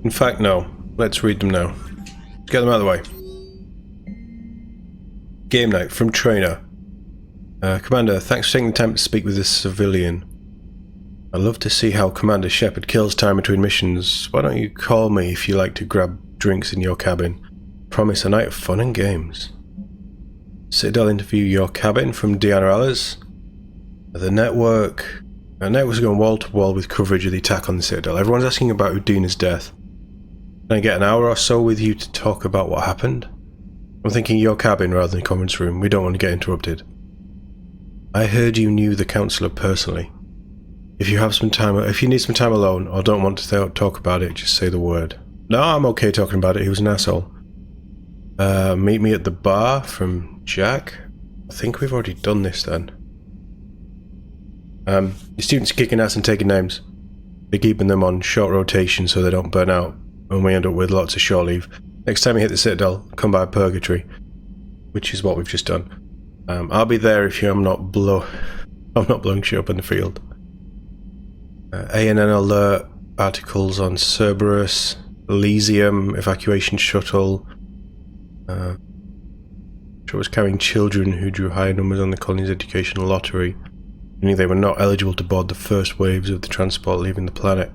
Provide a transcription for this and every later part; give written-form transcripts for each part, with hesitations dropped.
In fact, no. Let's read them now. Get them out of the way. Game night from trainer. Commander, thanks for taking the time to speak with this civilian. I'd love to see how Commander Shepard kills time between missions. Why don't you call me if you like to grab drinks in your cabin? Promise a night of fun and games. Citadel interview your cabin from Deanna Allers. The network... Our network's going wall to wall with coverage of the attack on the Citadel. Everyone's asking about Udina's death. Can I get an hour or so with you to talk about what happened? I'm thinking your cabin rather than the conference room. We don't want to get interrupted. I heard you knew the councillor personally. If you need some time alone or don't want to talk about it, just say the word. No, I'm okay talking about it. He was an asshole. Meet me at the bar from Jack. I think we've already done this then. Your students are kicking ass and taking names. They're keeping them on short rotation so they don't burn out, and we end up with lots of shore leave. Next time you hit the Citadel, come by Purgatory, which is what we've just done. I'll be there if I'm not blowing shit up in the field. ANN alert, articles on Cerberus, Elysium, evacuation shuttle. It was carrying children who drew higher numbers on the colony's educational lottery, meaning they were not eligible to board the first waves of the transport leaving the planet.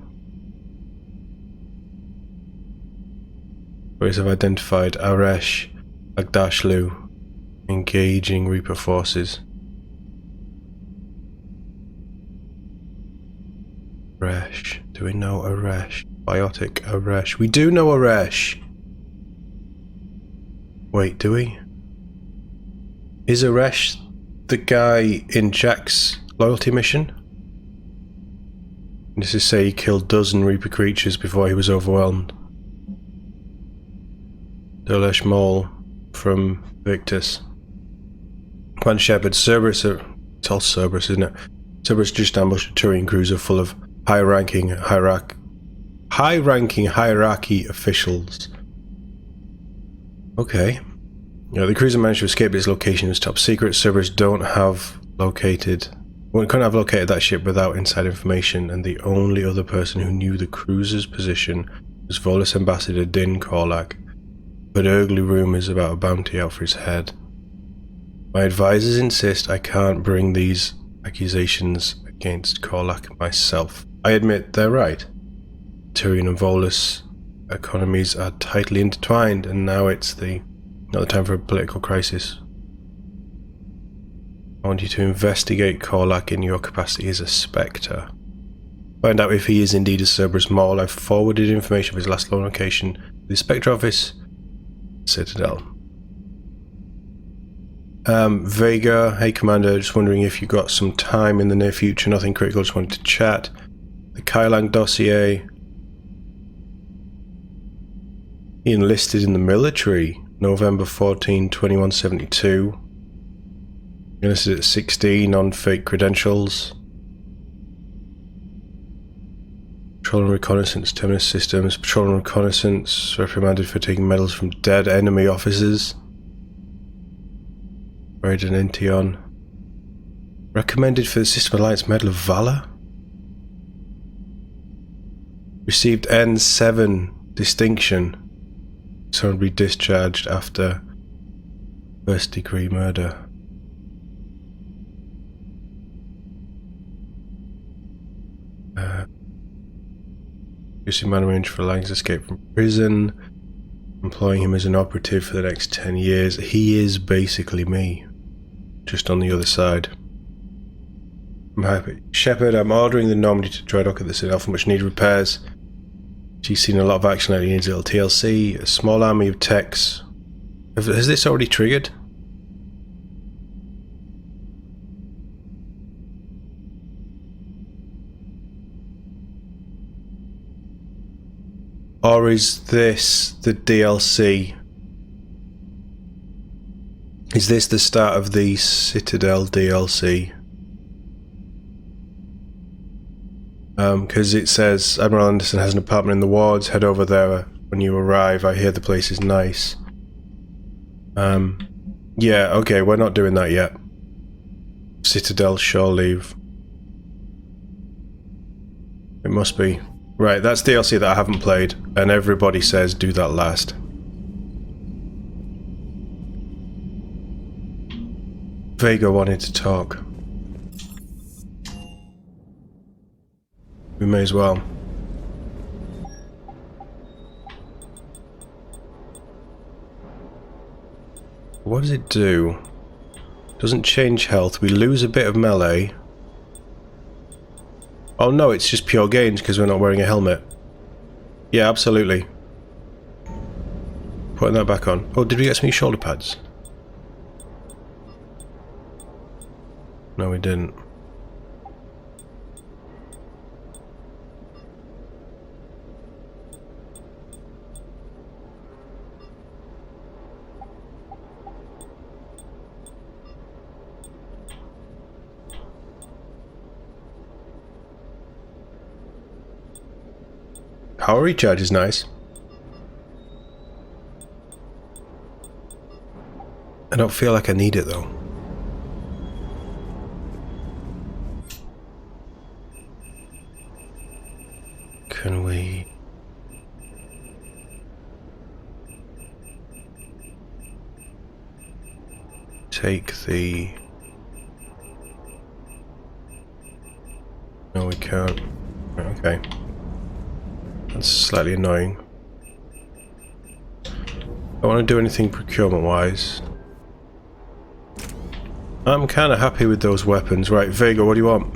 Police have identified Aresh Agdashlu engaging Reaper forces. Aresh. Do we know Aresh? Biotic Aresh. We do know Aresh! Wait, do we? Is Aresh the guy in Jack's loyalty mission? This is say he killed a dozen Reaper creatures before he was overwhelmed. Dolesh Mole from Victus. Commander Shepard, Cerberus it's all Cerberus, isn't it? Cerberus just ambushed a Turian cruiser full of high-ranking hierarchy officials. Okay. The cruiser managed to escape its location as top secret. Cerberus couldn't have located that ship without inside information, and the only other person who knew the cruiser's position was Volus Ambassador Din Korlak, but ugly rumours about a bounty out for his head. My advisors insist I can't bring these accusations against Korlak myself. I admit they're right. Turian and Volus economies are tightly intertwined, and now it's not the time for a political crisis. I want you to investigate Korlak in your capacity as a Spectre. Find out if he is indeed a Cerberus Maul. I've forwarded information of his last known location to the Spectre office, Citadel. Vega, hey Commander, just wondering if you got some time in the near future. Nothing critical, just wanted to chat. The Kailang dossier. He enlisted in the military, November 14, 2172. Enlisted at 16 on fake credentials. Patrol and Reconnaissance Terminus Systems. Patrol and Reconnaissance reprimanded for taking medals from dead enemy officers. Raiden Intion. Recommended for the System Alliance Medal of Valor. Received N7 distinction. Someone be discharged after first degree murder. Using man arranged for Lang's escape from prison. Employing him as an operative for the next 10 years. He is basically me, just on the other side. I'm happy. Shepard, I'm ordering the Normandy to dry dock at the Citadel for much needed repairs. She's seen a lot of action lately, needs a little TLC, a small army of techs. Has this already triggered? Or is this the DLC? Is this the start of the Citadel DLC? Because it says Admiral Anderson has an apartment in the wards. Head over there when you arrive. I hear the place is nice. Yeah, okay, we're not doing that yet. Citadel shore leave. It must be. Right, that's DLC that I haven't played, and everybody says do that last. Vega wanted to talk. We may as well. What does it do? Doesn't change health. We lose a bit of melee. Oh no, it's just pure gains because we're not wearing a helmet. Yeah, absolutely. Putting that back on. Oh, did we get some new shoulder pads? No, we didn't. Power recharge is nice. I don't feel like I need it though. Can we... take the... No, we can't. Okay. That's slightly annoying. I don't want to do anything procurement-wise. I'm kind of happy with those weapons. Right, Vega, what do you want?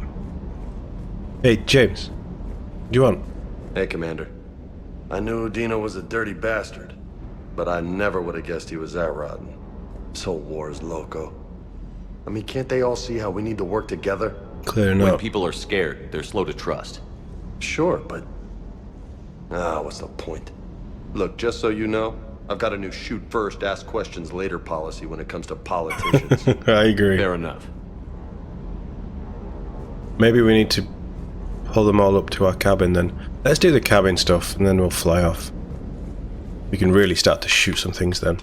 Hey, James. What do you want? Hey, Commander. I knew Dino was a dirty bastard, but I never would have guessed he was that rotten. This whole war is loco. I mean, can't they all see how we need to work together? Clear enough. When people are scared, they're slow to trust. Sure, but... what's the point? Look, just so you know, I've got a new shoot first, ask questions later policy when it comes to politicians. I agree. Fair enough. Maybe we need to pull them all up to our cabin then. Let's do the cabin stuff and then we'll fly off. We can really start to shoot some things then.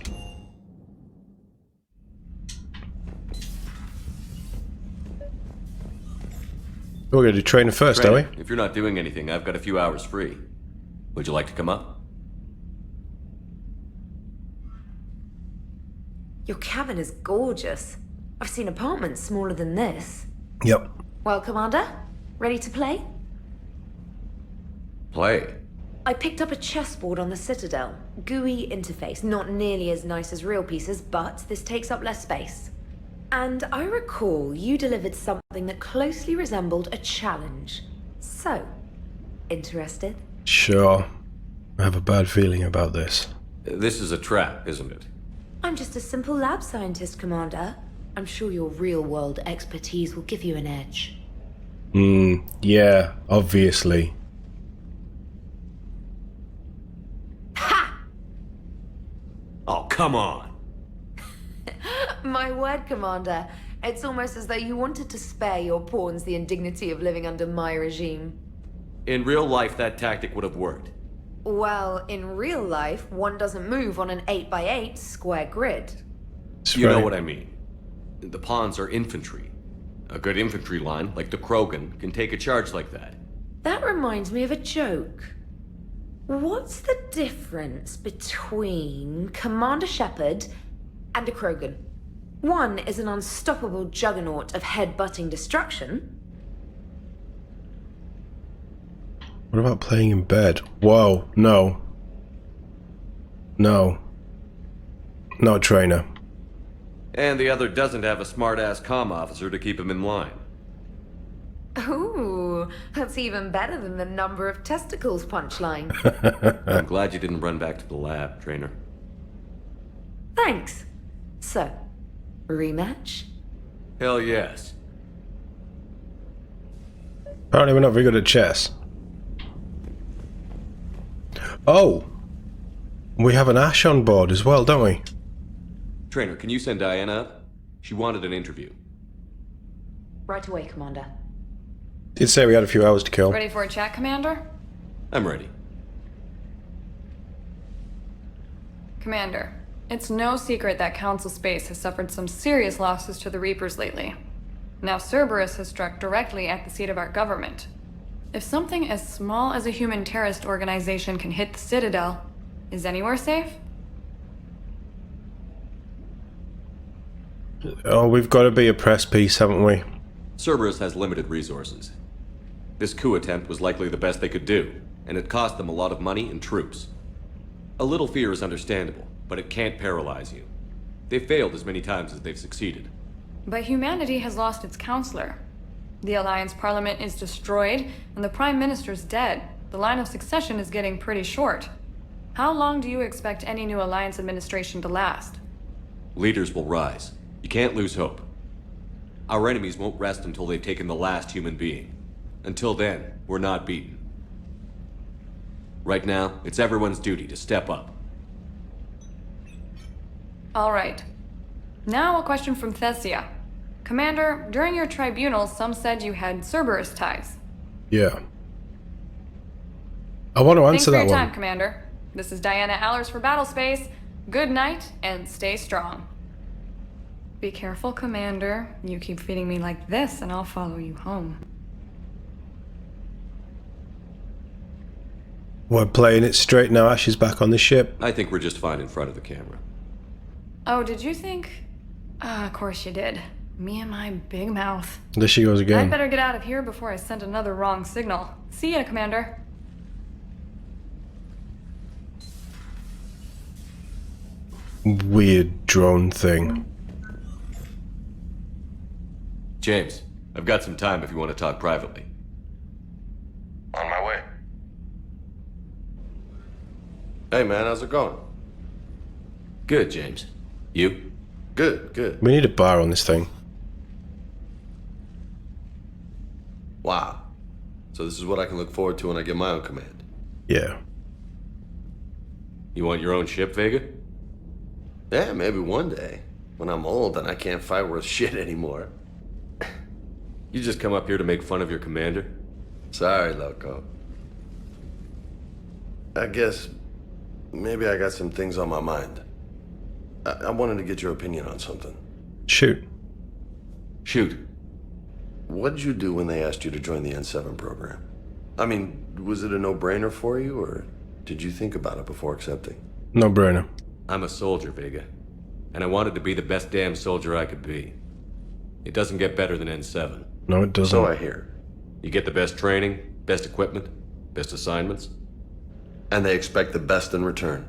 We're going to do trainer first, are we? If you're not doing anything, I've got a few hours free. Would you like to come up? Your cabin is gorgeous. I've seen apartments smaller than this. Yep. Well, Commander, ready to play? Play. I picked up a chessboard on the Citadel. GUI interface, not nearly as nice as real pieces, but this takes up less space. And I recall you delivered something that closely resembled a challenge. So, interested? Sure. I have a bad feeling about this. This is a trap, isn't it? I'm just a simple lab scientist, Commander. I'm sure your real-world expertise will give you an edge. Yeah, obviously. Ha! Oh, come on! My word, Commander. It's almost as though you wanted to spare your pawns the indignity of living under my regime. In real life, that tactic would have worked. Well, in real life, one doesn't move on an 8x8 square grid. You know what I mean. The pawns are infantry. A good infantry line, like the Krogan, can take a charge like that. That reminds me of a joke. What's the difference between Commander Shepard and a Krogan? One is an unstoppable juggernaut of head-butting destruction. What about playing in bed? Whoa, no. No. Not trainer. And the other doesn't have a smart-ass comm officer to keep him in line. Ooh, that's even better than the number of testicles punchline. I'm glad you didn't run back to the lab, trainer. Thanks. So, rematch? Hell yes. Apparently we're not very good at chess. Oh! We have an Ash on board as well, don't we? Trainer, can you send Diana up? She wanted an interview. Right away, Commander. Did say we had a few hours to kill. Ready for a chat, Commander? I'm ready. Commander, it's no secret that Council Space has suffered some serious losses to the Reapers lately. Now Cerberus has struck directly at the seat of our government. If something as small as a human terrorist organization can hit the Citadel, is anywhere safe? Oh, we've got to be a press piece, haven't we? Cerberus has limited resources. This coup attempt was likely the best they could do, and it cost them a lot of money and troops. A little fear is understandable, but it can't paralyze you. They've failed as many times as they've succeeded. But humanity has lost its counselor. The Alliance Parliament is destroyed, and the Prime Minister's dead. The line of succession is getting pretty short. How long do you expect any new Alliance administration to last? Leaders will rise. You can't lose hope. Our enemies won't rest until they've taken the last human being. Until then, we're not beaten. Right now, it's everyone's duty to step up. All right. Now a question from Thessia. Commander, during your tribunal, some said you had Cerberus ties. Yeah. I want to Thanks answer for that your time, one. Commander. This is Diana Allers for Battlespace. Good night, and stay strong. Be careful, Commander. You keep feeding me like this, and I'll follow you home. We're playing it straight now. Ash is back on the ship. I think we're just fine in front of the camera. Oh, did you think? Of course you did. Me and my big mouth. There she goes I'd again. better get out of here before I send another wrong signal. See ya, Commander. Weird drone thing. James, I've got some time if you want to talk privately. On my way. Hey man, how's it going? Good, James. You? Good, good. We need a bar on this thing. Wow. So this is what I can look forward to when I get my own command. Yeah. You want your own ship, Vega? Yeah, maybe one day. When I'm old and I can't fight worth shit anymore. You just come up here to make fun of your commander? Sorry, Loco. I guess maybe I got some things on my mind. I wanted to get your opinion on something. Shoot. Shoot. What did you do when they asked you to join the N7 program? I mean, was it a no-brainer for you, or did you think about it before accepting? No brainer. I'm a soldier, Vega. And I wanted to be the best damn soldier I could be. It doesn't get better than N7. No, it doesn't. So I hear. You get the best training, best equipment, best assignments. And they expect the best in return.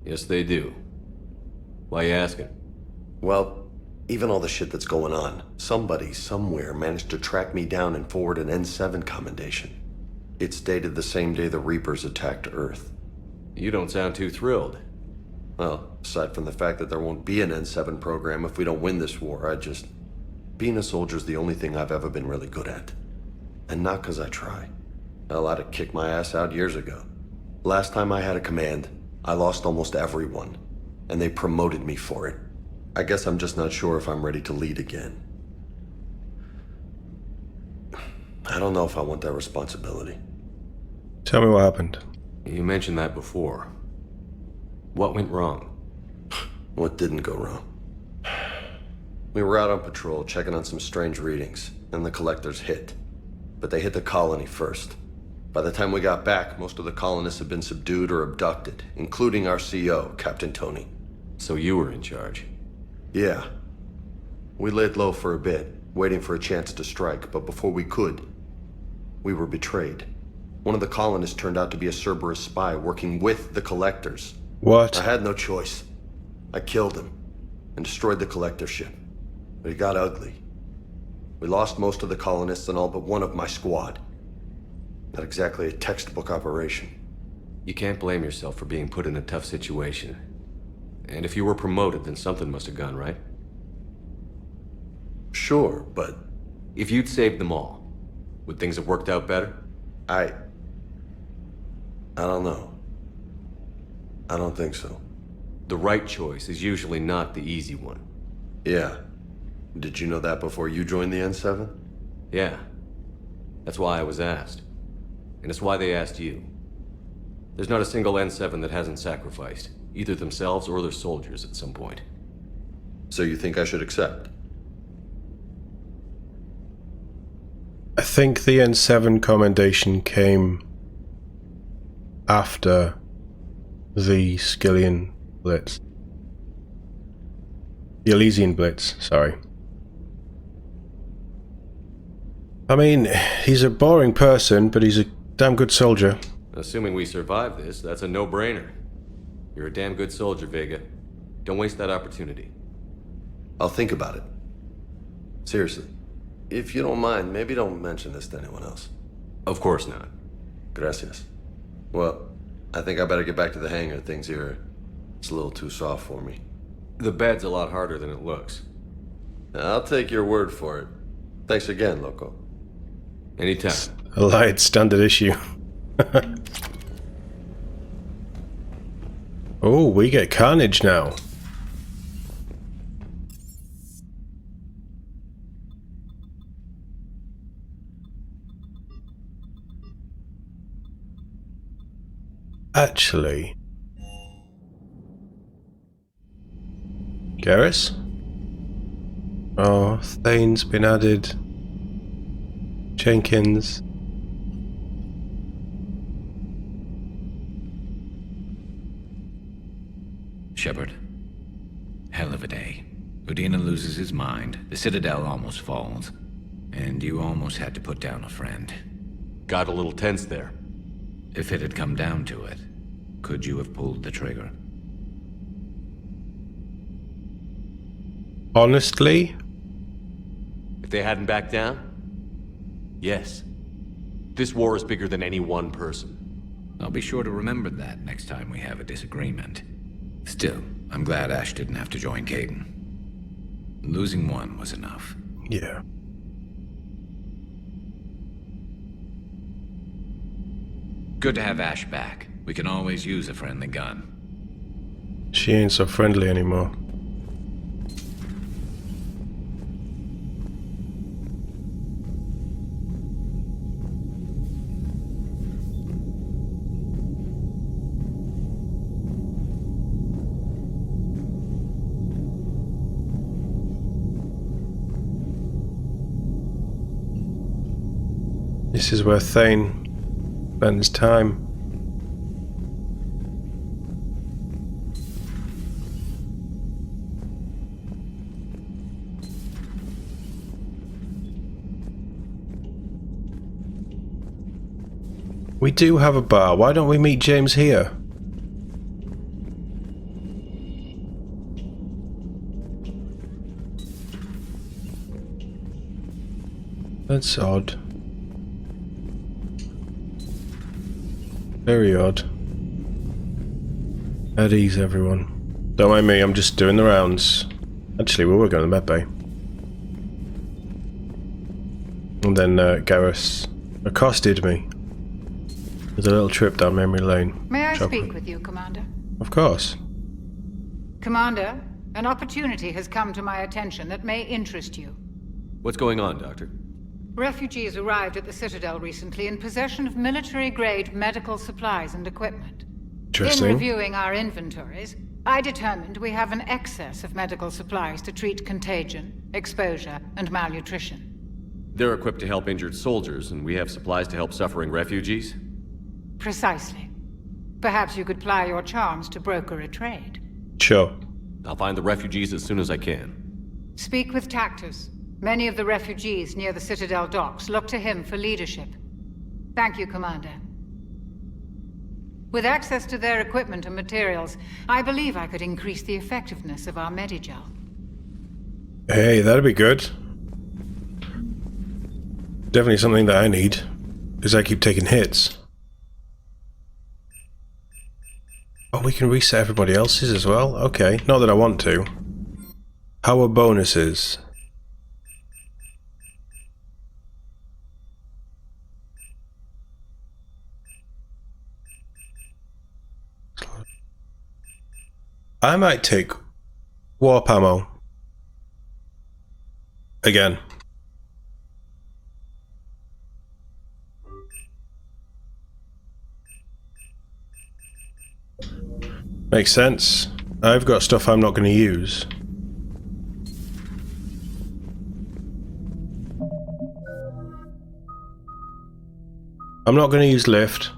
Yes, they do. Why you asking? Well, even all the shit that's going on, somebody somewhere managed to track me down and forward an N7 commendation. It's dated the same day the Reapers attacked Earth. You don't sound too thrilled. Well, aside from the fact that there won't be an N7 program if we don't win this war, being a soldier's the only thing I've ever been really good at. And not 'cause I try. Hell, I'd have kicked my ass out years ago. Last time I had a command, I lost almost everyone. And they promoted me for it. I guess I'm just not sure if I'm ready to lead again. I don't know if I want that responsibility. Tell me what happened. You mentioned that before. What went wrong? What didn't go wrong? We were out on patrol, checking on some strange readings, and the collectors hit. But they hit the colony first. By the time we got back, most of the colonists had been subdued or abducted, including our CO, Captain Tony. So you were in charge. Yeah. We laid low for a bit, waiting for a chance to strike, but before we could, we were betrayed. One of the colonists turned out to be a Cerberus spy working with the collectors. What? I had no choice. I killed him and destroyed the collector ship. But it got ugly. We lost most of the colonists and all but one of my squad. Not exactly a textbook operation. You can't blame yourself for being put in a tough situation. And if you were promoted, then something must have gone right. Sure, but If you'd saved them all, would things have worked out better? I don't know. I don't think so. The right choice is usually not the easy one. Yeah. Did you know that before you joined the N7? Yeah. That's why I was asked. And it's why they asked you. There's not a single N7 that hasn't sacrificed, either themselves or their soldiers at some point. So you think I should accept? I think the N7 commendation came after the Skillian Blitz. The Elysian Blitz, sorry. I mean, he's a boring person, but he's a damn good soldier. Assuming we survive this, that's a no-brainer. You're a damn good soldier, Vega. Don't waste that opportunity. I'll think about it. Seriously. If you don't mind, maybe don't mention this to anyone else. Of course not. Gracias. Well, I think I better get back to the hangar. Things here, it's a little too soft for me. The bed's a lot harder than it looks. I'll take your word for it. Thanks again, Loco. Anytime. A light standard issue. Oh, we get carnage now. Actually, Garrus? Oh, Thane's been added. Jenkins. Shepard. Hell of a day. Udina loses his mind, the Citadel almost falls, and you almost had to put down a friend. Got a little tense there. If it had come down to it, could you have pulled the trigger? Honestly? If they hadn't backed down? Yes. This war is bigger than any one person. I'll be sure to remember that next time we have a disagreement. Still, I'm glad Ash didn't have to join Caden. Losing one was enough. Yeah. Good to have Ash back. We can always use a friendly gun. She ain't so friendly anymore. This is where Thane spends time. We do have a bar. Why don't we meet James here? That's odd. Very odd. At ease, everyone. Don't mind me, I'm just doing the rounds. Actually, we were going to the medbay. And then Garrus accosted me. There's a little trip down memory lane. May I speak with you, Commander? Of course. Commander, an opportunity has come to my attention that may interest you. What's going on, Doctor? Refugees arrived at the Citadel recently in possession of military-grade medical supplies and equipment. Interesting. In reviewing our inventories, I determined we have an excess of medical supplies to treat contagion, exposure, and malnutrition. They're equipped to help injured soldiers, and we have supplies to help suffering refugees? Precisely. Perhaps you could ply your charms to broker a trade. Sure. I'll find the refugees as soon as I can. Speak with Tactus. Many of the refugees near the Citadel docks look to him for leadership. Thank you, Commander. With access to their equipment and materials, I believe I could increase the effectiveness of our Medigel. Hey, that'd be good. Definitely something that I need, because I keep taking hits. Oh, we can reset everybody else's as well? Okay, not that I want to. How are bonuses? I might take warp ammo. Again. Makes sense. I've got stuff I'm not going to use. I'm not going to use lift.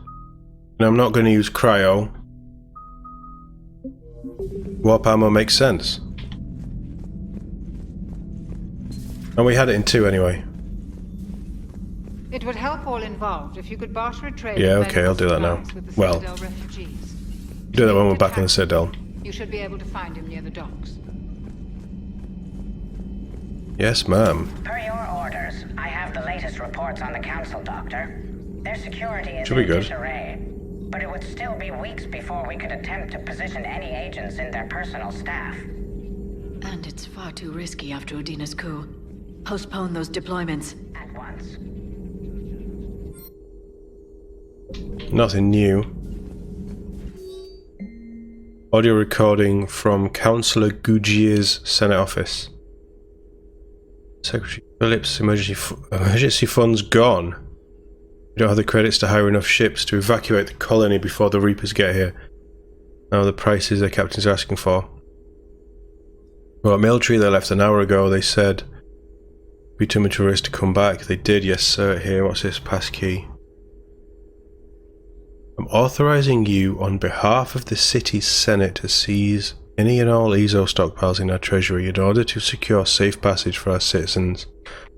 And I'm not going to use cryo. Warp armor makes sense. And we had it in 2 anyway. It would help all involved if you could barter a trade. Yeah, of okay, I'll do that now. supplies with the Well, Citadel refugees. do that when we're back in the Citadel. You should be able to find him near the docks. Yes, ma'am. Per your orders, I have the latest reports on the Council, Doctor. Their security is Should be in good. disarray, but it would still be weeks before we could attempt to position any agents in their personal staff. And it's far too risky after Udina's coup. Postpone those deployments. At once. Nothing new. Audio recording from Councillor Gugier's Senate office. Secretary Phillips, emergency funds gone. We don't have the credits to hire enough ships to evacuate the colony before the Reapers get here. Now the prices the captains are asking for. Well, military, they left an hour ago. They said it'd be too much of a risk to come back. They did, yes sir. Here, what's this passkey? I'm authorizing you on behalf of the city's senate to seize any and all EZO stockpiles in our treasury in order to secure safe passage for our citizens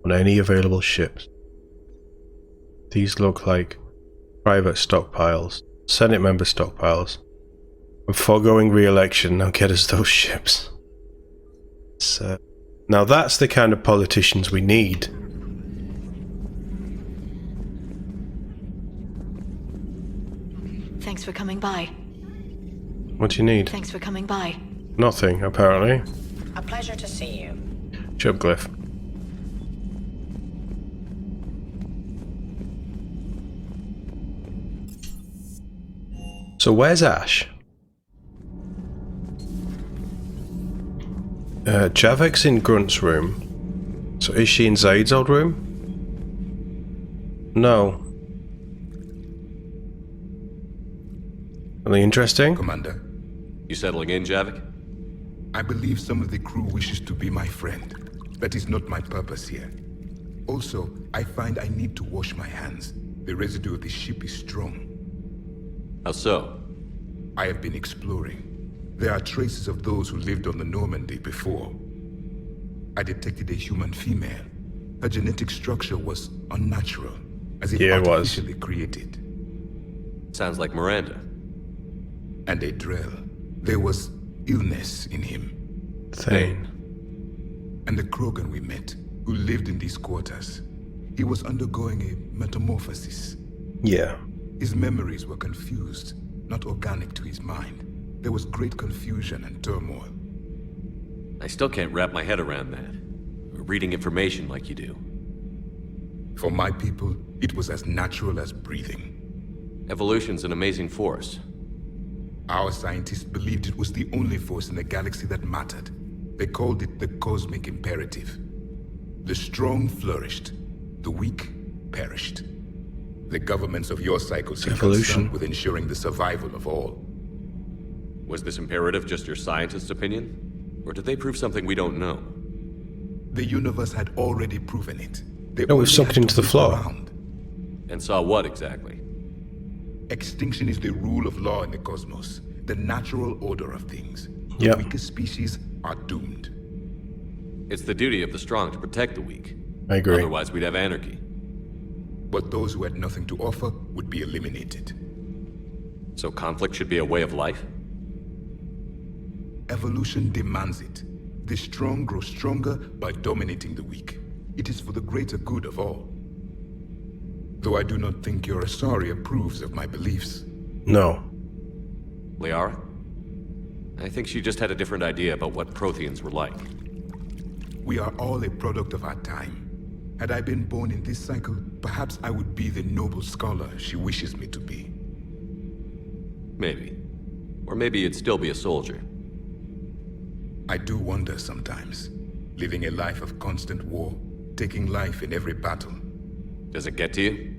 on any available ships. These look like private stockpiles, Senate member stockpiles. I'm foregoing re-election, now get us those ships. So, now that's the kind of politicians we need. Thanks for coming by. What do you need? Thanks for coming by. Nothing, apparently. A pleasure to see you. Shut up, Glyph. So where's Ash? Javek's in Grunt's room. So is she in Zaid's old room? No. Something interesting? Commander, You settling in, Javik? I believe some of the crew wishes to be my friend. That is not my purpose here. Also, I find I need to wash my hands. The residue of the ship is strong. How so? I have been exploring. There are traces of those who lived on the Normandy before. I detected a human female. Her genetic structure was unnatural, as if Yeah, it was. artificially created. Sounds like Miranda. And a Drell. There was illness in him. Thane. And the Krogan we met, who lived in these quarters. He was undergoing a metamorphosis. Yeah. His memories were confused, not organic to his mind. There was great confusion and turmoil. I still can't wrap my head around that. Reading information like you do. For my people, it was as natural as breathing. Evolution's an amazing force. Our scientists believed it was the only force in the galaxy that mattered. They called it the cosmic imperative. The strong flourished, the weak perished. The governments of your cycle seem Evolution. concerned with ensuring the survival of all. Was this imperative just your scientist's opinion? Or did they prove something we don't know? The universe had already proven it. They No, we've only sunk had it into to the look floor. around. And saw what exactly? Extinction is the rule of law in the cosmos, the natural order of things. Yep. The weakest species are doomed. It's the duty of the strong to protect the weak. I agree. Otherwise we'd have anarchy. But those who had nothing to offer would be eliminated. So conflict should be a way of life? Evolution demands it. The strong grow stronger by dominating the weak. It is for the greater good of all. Though I do not think your Asari approves of my beliefs. No. Liara? I think she just had a different idea about what Protheans were like. We are all a product of our time. Had I been born in this cycle, perhaps I would be the noble scholar she wishes me to be. Maybe. Or maybe you'd still be a soldier. I do wonder sometimes, living a life of constant war, taking life in every battle. Does it get to you?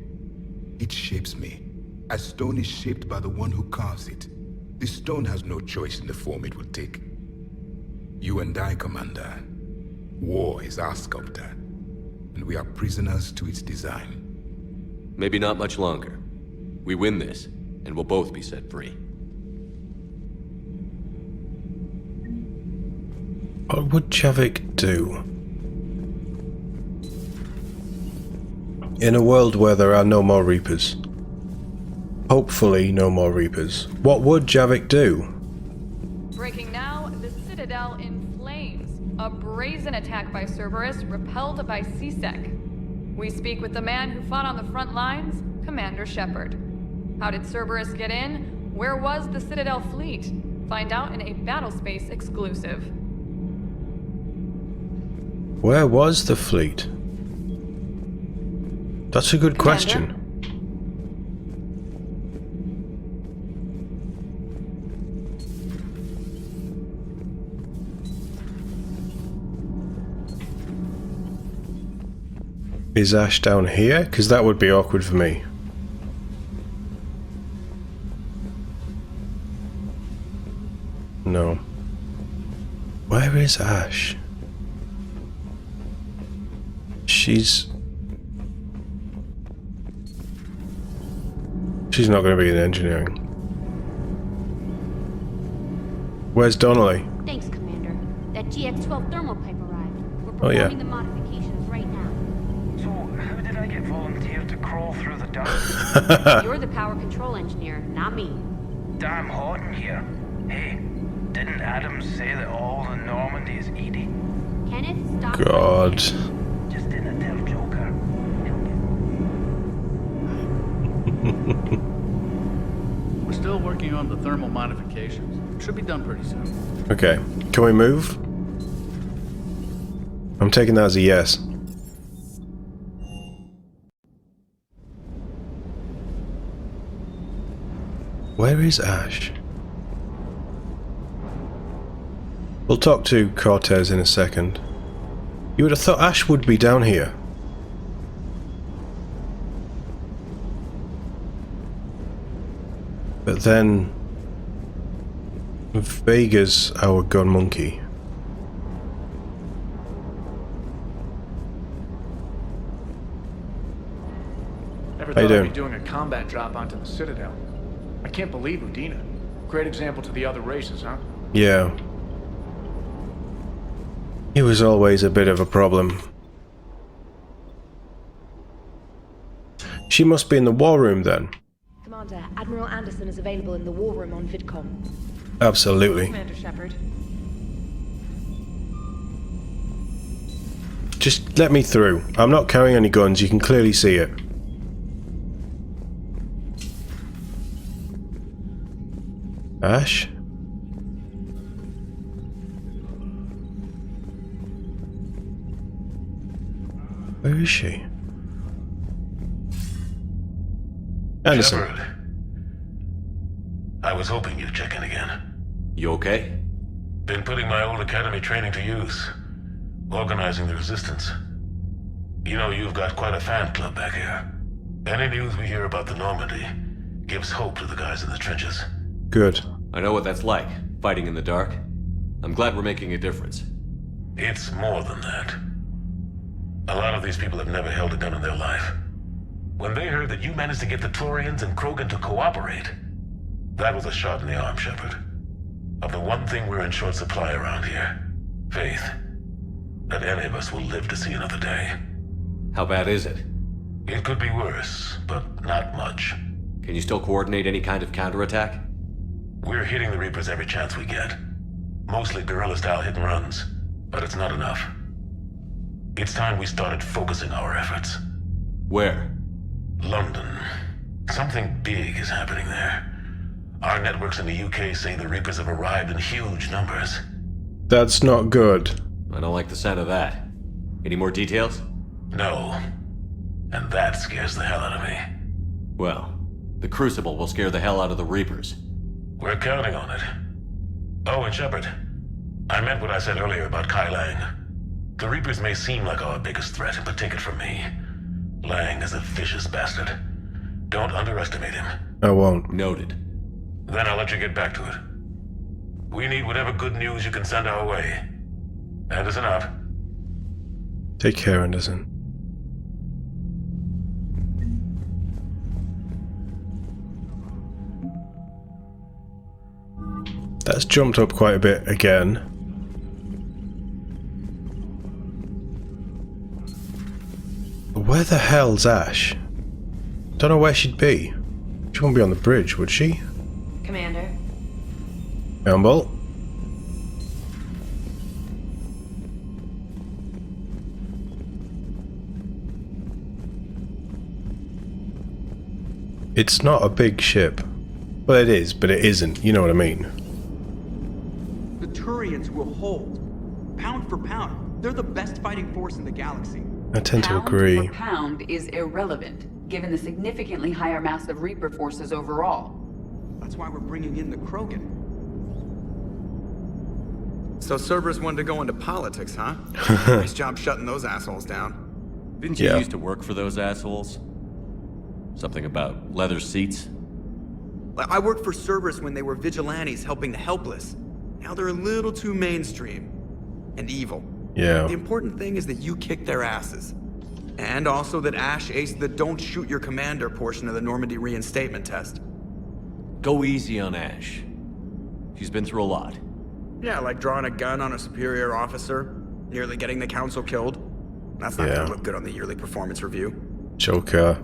It shapes me, as stone is shaped by the one who carves it. The stone has no choice in the form it will take. You and I, Commander. War is our sculptor, and we are prisoners to its design. Maybe not much longer. We win this, and we'll both be set free. What would Javik do? In a world where there are no more Reapers. Hopefully no more Reapers. What would Javik do? Breaking now, the Citadel in flames. A brazen attack by Cerberus, repelled by C-Sec. We speak with the man who fought on the front lines, Commander Shepard. How did Cerberus get in? Where was the Citadel fleet? Find out in a Battlespace exclusive. Where was the fleet? That's a good question. Is Ash down here? Because that would be awkward for me. No. Where is Ash? She's not going to be in engineering. Where's Donnelly? Thanks, Commander. That GX-12 thermal pipe arrived. We're performing the modifications right now. So, how did I get volunteered to crawl through the dark? You're the power control engineer, not me. Damn hot in here. Hey, didn't Adams say that all the Normandy is Edie? Kenneth, stop. God. Just didn't tell Joker. We're still working on the thermal modifications. Should be done pretty soon. Okay, can we move? I'm taking that as a yes. Where is Ash? We'll talk to Cortez in a second. You would have thought Ash would be down here. But then Vega's our gun monkey. Never How you thought I'd doing? be doing a combat drop onto the Citadel. I can't believe Udina. Great example to the other races, huh? Yeah. He was always a bit of a problem. She must be in the war room then. Commander, Admiral Anderson is available in the war room on VidCom. Absolutely. Commander Shepard. Just let me through. I'm not carrying any guns, you can clearly see it. Ash? Where is she? Anderson. Shepard. I was hoping you'd check in again. You okay? Been putting my old academy training to use. Organizing the resistance. You know, you've got quite a fan club back here. Any news we hear about the Normandy gives hope to the guys in the trenches. Good. I know what that's like, fighting in the dark. I'm glad we're making a difference. It's more than that. A lot of these people have never held a gun in their life. When they heard that you managed to get the Turians and Krogan to cooperate, that was a shot in the arm, Shepard. Of the one thing we're in short supply around here, faith. That any of us will live to see another day. How bad is it? It could be worse, but not much. Can you still coordinate any kind of counterattack? We're hitting the Reapers every chance we get. Mostly guerrilla-style hit-and-runs, but it's not enough. It's time we started focusing our efforts. Where? London. Something big is happening there. Our networks in the UK say the Reapers have arrived in huge numbers. That's not good. I don't like the sound of that. Any more details? No. And that scares the hell out of me. Well, the Crucible will scare the hell out of the Reapers. We're counting on it. Oh, and Shepard, I meant what I said earlier about Kai Lang. The Reapers may seem like our biggest threat, but take it from me. Lang is a vicious bastard. Don't underestimate him. I won't. Noted. Then I'll let you get back to it. We need whatever good news you can send our way. Anderson out. Take care, Anderson. That's jumped up quite a bit again. Where the hell's Ash? Don't know where she'd be. She won't be on the bridge, would she? Commander. Gamble. It's not a big ship. Well, it is, but it isn't. You know what I mean. The Turians will hold. Pound for pound, they're the best fighting force in the galaxy. I tend to agree. Pound for pound is irrelevant, given the significantly higher mass of Reaper forces overall. That's why we're bringing in the Krogan. So Cerberus wanted to go into politics, huh? Nice job shutting those assholes down. Didn't you used to work for those assholes? Something about leather seats? I worked for Cerberus when they were vigilantes helping the helpless. Now they're a little too mainstream. And evil. Yeah. The important thing is that you kick their asses. And also that Ash aced the don't shoot your commander portion of the Normandy reinstatement test. Go easy on Ash. She's been through a lot. Yeah, like drawing a gun on a superior officer, nearly getting the council killed. That's not gonna look good on the yearly performance review. Joker.